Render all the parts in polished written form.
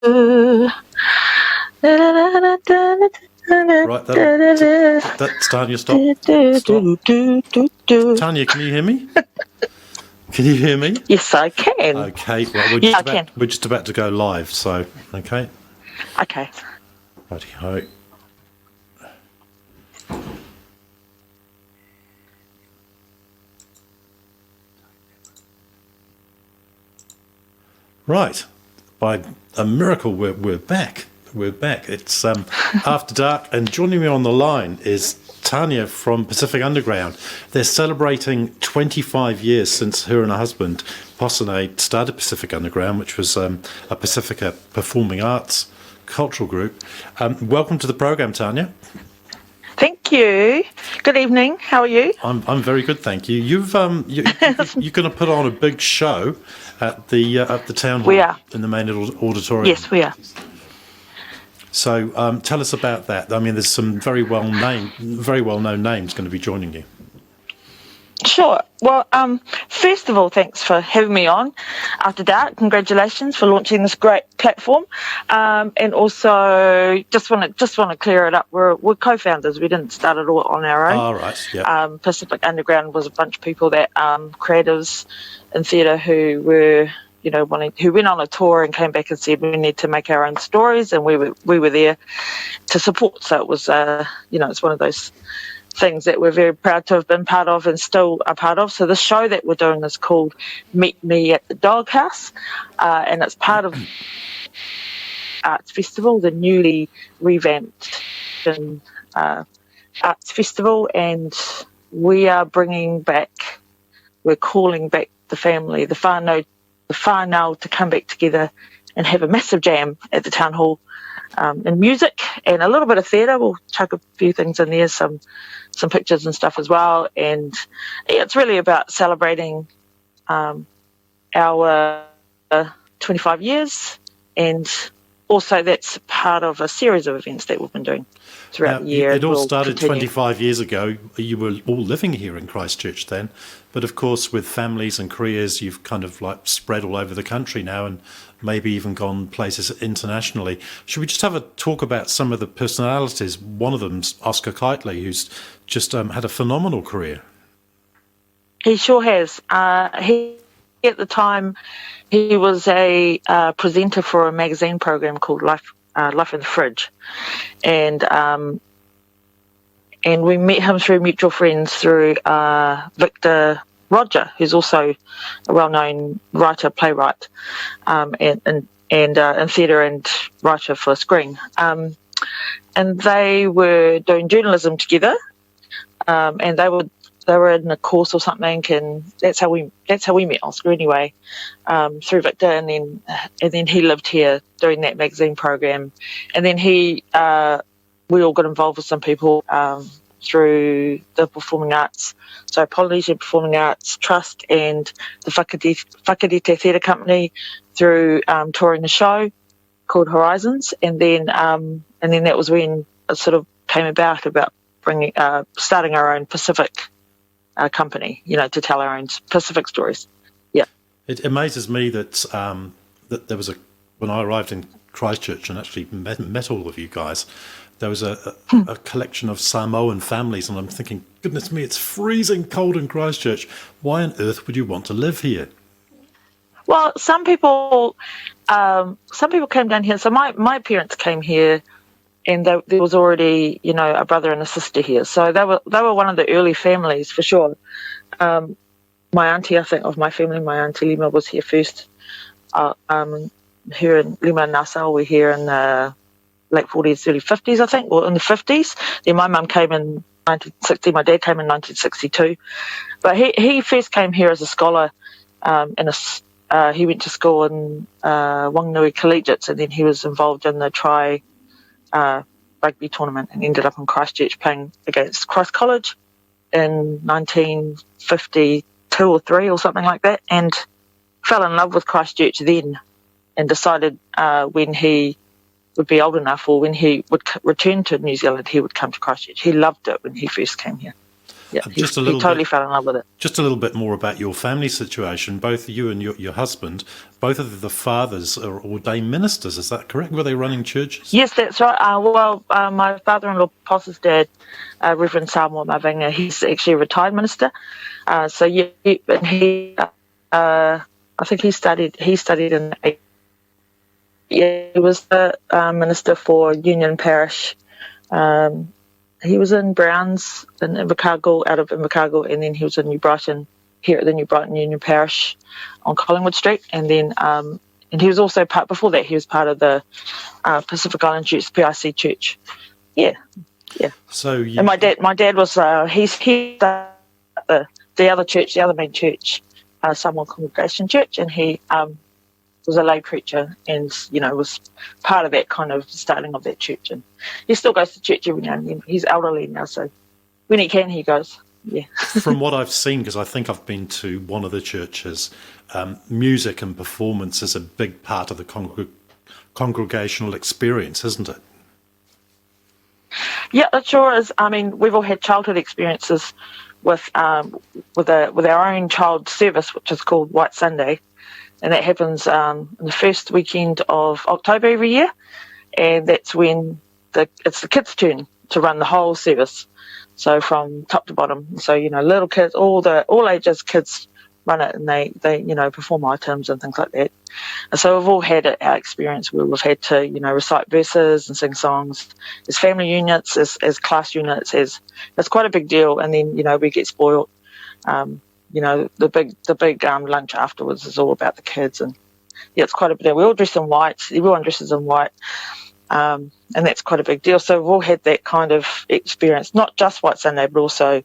Right, that's Tanya, stop. Tanya, can you hear me? Can you hear me? Yes, I can. Okay, well, we're just about to go live, so, okay. Okay. Righty-ho. Right, by a miracle, we're back. We're back. It's After Dark, and joining me on the line is Tanya from Pacific Underground. They're celebrating 25 years since her and her husband, Posane, started Pacific Underground, which was a Pacifica performing arts cultural group. Welcome to the program, Tanya. Thank you. Good evening. How are you? I'm very good, thank you. You're going to put on a big show at the town hall. We are. In the main auditorium. Yes, we are. So tell us about that. I mean, there's some very well-known names going to be joining you. Sure. Well, first of all, thanks for having me on After Dark. Congratulations for launching this great platform. And also, just want to clear it up. We're co-founders. We didn't start it all on our own. Oh, right. Yeah. Pacific Underground was a bunch of people that creatives in theatre who were, who went on a tour and came back and said we need to make our own stories, and we were there to support. So it was, it's one of those things that we're very proud to have been part of and still are part of. So the show that we're doing is called Meet Me at the Doghouse, and it's part of Arts Festival, the newly revamped Arts Festival, and we're calling back the family, the whānau to come back together and have a massive jam at the town hall, and music and a little bit of theatre. We'll chuck a few things in there, some pictures and stuff as well. And it's really about celebrating our 25 years, and also that's part of a series of events that we've been doing throughout the year. It all started 25 years ago. You were all living here in Christchurch then, but of course with families and careers you've kind of like spread all over the country now, and maybe even gone places internationally. Should we just have a talk about some of the personalities? One of them's Oscar Kitely, who's just had a phenomenal career. He sure has. At the time, he was a presenter for a magazine program called Life in the Fridge, and we met him through mutual friends, through Victor Roger, who's also a well-known writer, playwright, and in theatre and writer for screen. And they were doing journalism together, and they were in a course or something, and that's how we met Oscar anyway, through Victor, and then he lived here doing that magazine program, and then we all got involved with some people through the performing arts, so Polynesian Performing Arts Trust and the Whakarite Theatre Company, through touring the show called Horizons, and then that was when it sort of came about bringing starting our own Pacific company, to tell our own Pacific stories. Yeah, it amazes me that that there was when I arrived in Christchurch and actually met all of you guys, there was a collection of Samoan families, and I'm thinking, goodness me, it's freezing cold in Christchurch. Why on earth would you want to live here? Well, some people came down here. So my parents came here, and there was already, a brother and a sister here. So they were one of the early families for sure. My auntie, I think, of my family, my auntie Lima was here first. Her and Lima and Nassau were here in the late 40s, early 50s, I think, or in the 50s. Then my mum came in 1960. My dad came in 1962. But he first came here as a scholar, he went to school in Wanganui Collegiates, and then he was involved in the rugby tournament and ended up in Christchurch playing against Christ College in 1952 or 3 or something like that, and fell in love with Christchurch then, and decided when he would be old enough, or when he would return to New Zealand, he would come to Christchurch. He loved it when he first came here. Yeah, Just a he little totally bit. fell in love with it. Just a little bit more about your family situation. Both you and your husband, both of the fathers are ordained ministers. Is that correct? Were they running churches? Yes, that's right. My father-in-law, Poss's dad, Reverend Samuel Mavinga, he's actually a retired minister. So yeah, I think he studied in. Yeah, he was the minister for Union Parish. He was in Browns in Invercargill, out of Invercargill, and then he was in New Brighton, here at the New Brighton Union Parish on Collingwood Street. And then and he was also before that, he was part of the Pacific Island Church, PIC Church. Yeah, yeah. So And you, my dad was he the other church, the other main church, Samuel Congregation Church, and he was a lay preacher, and was part of that kind of starting of that church. And he still goes to church every now and then. He's elderly now, so when he can, he goes. Yeah. from what I've seen, because I think I've been to one of the churches, music and performance is a big part of the congregational experience, isn't it? Yeah, it sure is. I mean, we've all had childhood experiences with our own child service, which is called White Sunday, and that happens in the first weekend of October every year, and that's when it's the kids' turn to run the whole service, so from top to bottom. So little kids, all ages kids run it, and they perform items and things like that. And so we've all had our experience where we've had to recite verses and sing songs as family units, as class units. It's quite a big deal, and then we get spoiled. The big lunch afterwards is all about the kids, and yeah, it's quite a big deal. We all dress in white. Everyone dresses in white, and that's quite a big deal. So we've all had that kind of experience, not just White Sunday, but also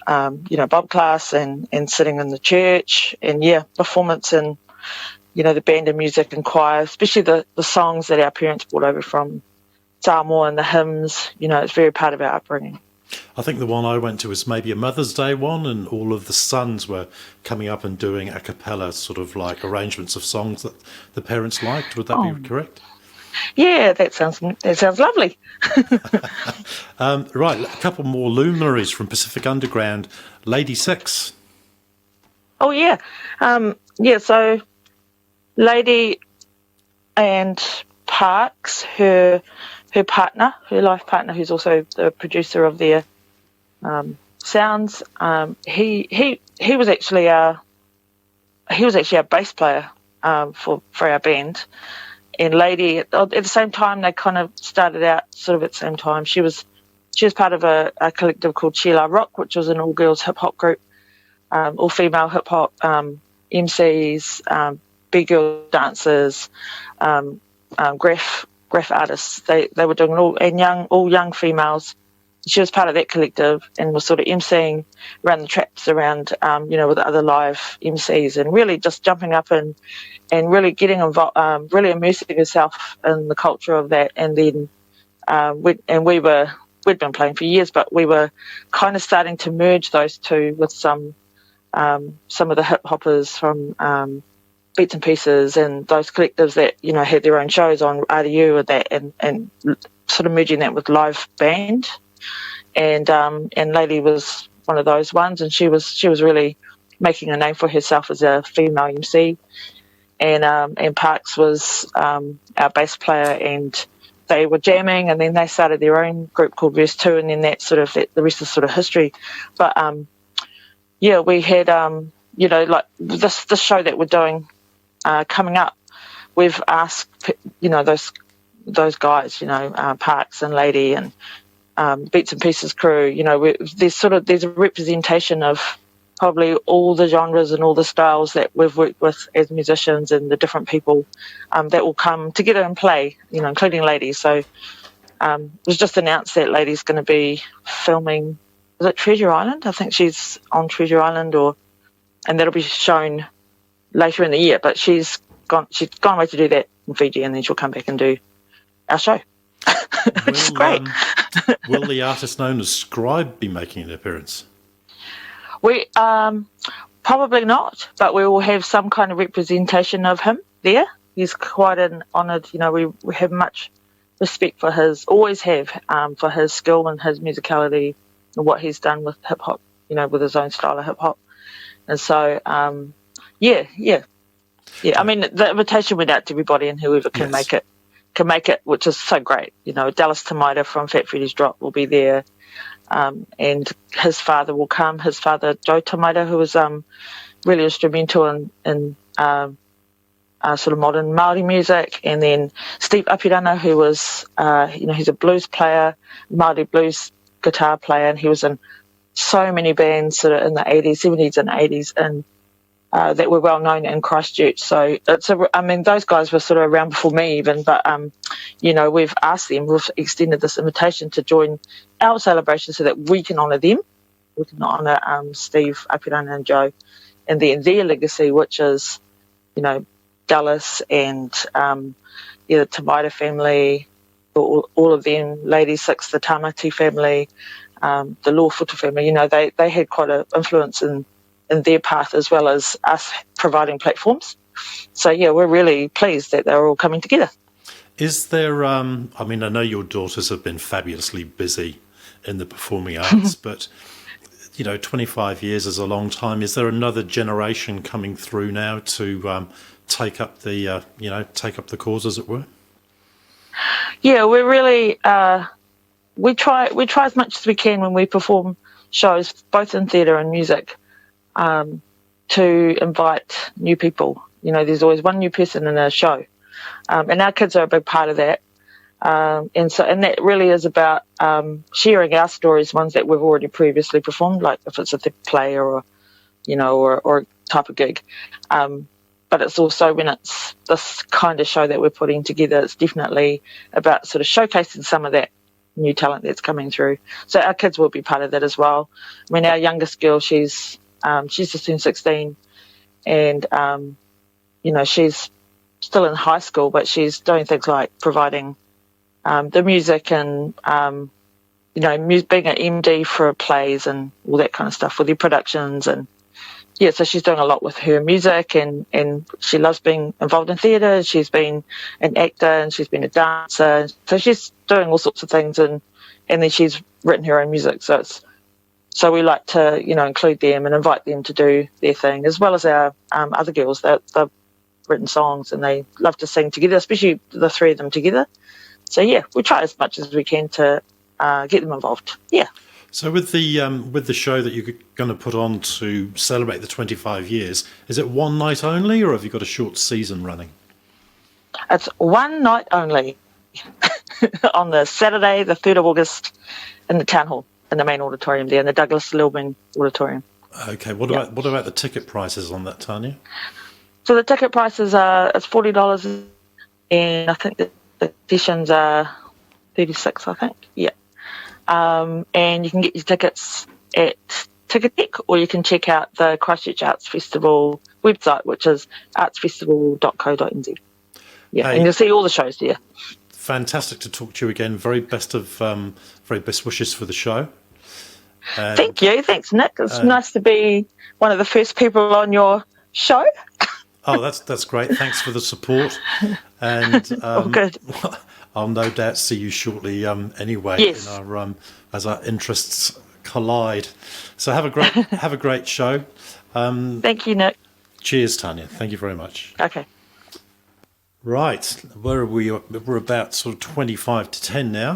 Bob class and sitting in the church, and performance and the band and music and choir, especially the songs that our parents brought over from Samoa and the hymns. It's very part of our upbringing. I think the one I went to was maybe a Mother's Day one, and all of the sons were coming up and doing a cappella, sort of like arrangements of songs that the parents liked. Would that be correct? Yeah, that sounds lovely. Right, a couple more luminaries from Pacific Underground. Lady Six. Oh yeah, So Lady and Parks, her partner, her life partner, who's also the producer of their sounds. He was actually our bass player for our band. And Lady, at the same time, they kind of started out sort of at the same time. She was part of a collective called Sheila Rock, which was an all-girls hip-hop group, all-female hip-hop MCs, big girl dancers, graph artists. They were doing all young females. She was part of that collective and was sort of emceeing around the traps around, with other live MCs, and really just jumping up and really getting involved, really immersing herself in the culture of that. And then we'd been playing for years, but we were kind of starting to merge those two with some of the hip hoppers from Beats and Pieces and those collectives that had their own shows on RDU and that, and sort of merging that with live band. And Lady was one of those ones, and she was really making a name for herself as a female MC. And Parks was our bass player, and they were jamming, and then they started their own group called Verse 2, and then the rest is sort of history. But we had like this show that we're doing coming up. We've asked those guys, Parks and Lady and Beats and Pieces crew. There's a representation of probably all the genres and all the styles that we've worked with as musicians, and the different people that will come together and play, including Lady. So it was just announced that Lady's going to be filming, is it Treasure Island? I think she's on Treasure Island, and that'll be shown later in the year. But she's gone away to do that in Fiji, and then she'll come back and do our show, which is great. Will the artist known as Scribe be making an appearance? We probably not, but we will have some kind of representation of him there. He's quite an honoured. We have much respect for always have, for his skill and his musicality and what he's done with hip hop with his own style of hip hop. And so, yeah. I mean, the invitation went out to everybody, and whoever can Yes. make it, which is so great. Dallas Tomaida from Fat Freddy's Drop will be there, and his father will come. His father, Joe Tomaida, who was really instrumental in sort of modern Māori music, and then Steve Apirana, who was, he's a blues player, Māori blues guitar player, and he was in so many bands sort of in the 80s, 70s and 80s, and that were well known in Christchurch. So those guys were sort of around before me even, but we've asked them, we've extended this invitation to join our celebration so that we can honour them, we can honour Steve Apirana and Joe, and then their legacy, which is, Dallas and the Tomaida family, all of them, Lady Six, the Tamati family, the Lawfuta family. They had quite an influence in their path, as well as us providing platforms. So yeah, we're really pleased that they're all coming together. Is there? I know your daughters have been fabulously busy in the performing arts, but 25 years is a long time. Is there another generation coming through now to take up the cause, as it were? Yeah, we're really we try as much as we can when we perform shows, both in theatre and music, to invite new people. There's always one new person in a show, and our kids are a big part of that. And that really is about sharing our stories, ones that we've already previously performed, like if it's a play or or a type of gig. But it's also, when it's this kind of show that we're putting together, it's definitely about sort of showcasing some of that new talent that's coming through. So our kids will be part of that as well. I mean, our youngest girl, she's just turned 16, and she's still in high school, but she's doing things like providing the music and being an MD for plays and all that kind of stuff with the productions. And yeah, so she's doing a lot with her music, and she loves being involved in theatre. She's been an actor and she's been a dancer. So she's doing all sorts of things, and then she's written her own music. So we like to, include them and invite them to do their thing, as well as our other girls. They've written songs and they love to sing together, especially the three of them together. So yeah, we try as much as we can to get them involved. Yeah. So with the show that you're going to put on to celebrate the 25 years, is it one night only, or have you got a short season running? It's one night only on the Saturday, the 3rd of August, in the Town Hall, in the main auditorium there, in the Douglas Lilburn Auditorium. Okay, what about the ticket prices on that, Tanya? So the ticket prices it's $40, and I think the sessions are $36, I think. Yeah. And you can get your tickets at Ticketek, or you can check out the Christchurch Arts Festival website, which is artsfestival.co.nz. Yeah, and you'll see all the shows there. Fantastic to talk to you again. Very best wishes for the show. Thank you. Thanks, Nick. It's nice to be one of the first people on your show. Oh, that's great. Thanks for the support. And good. I'll no doubt see you shortly anyway. Yes. As our interests collide. So have a great show. Thank you, Nick. Cheers, Tanya. Thank you very much. Okay. Right. Where are we? We're about sort of 25 to 10 now.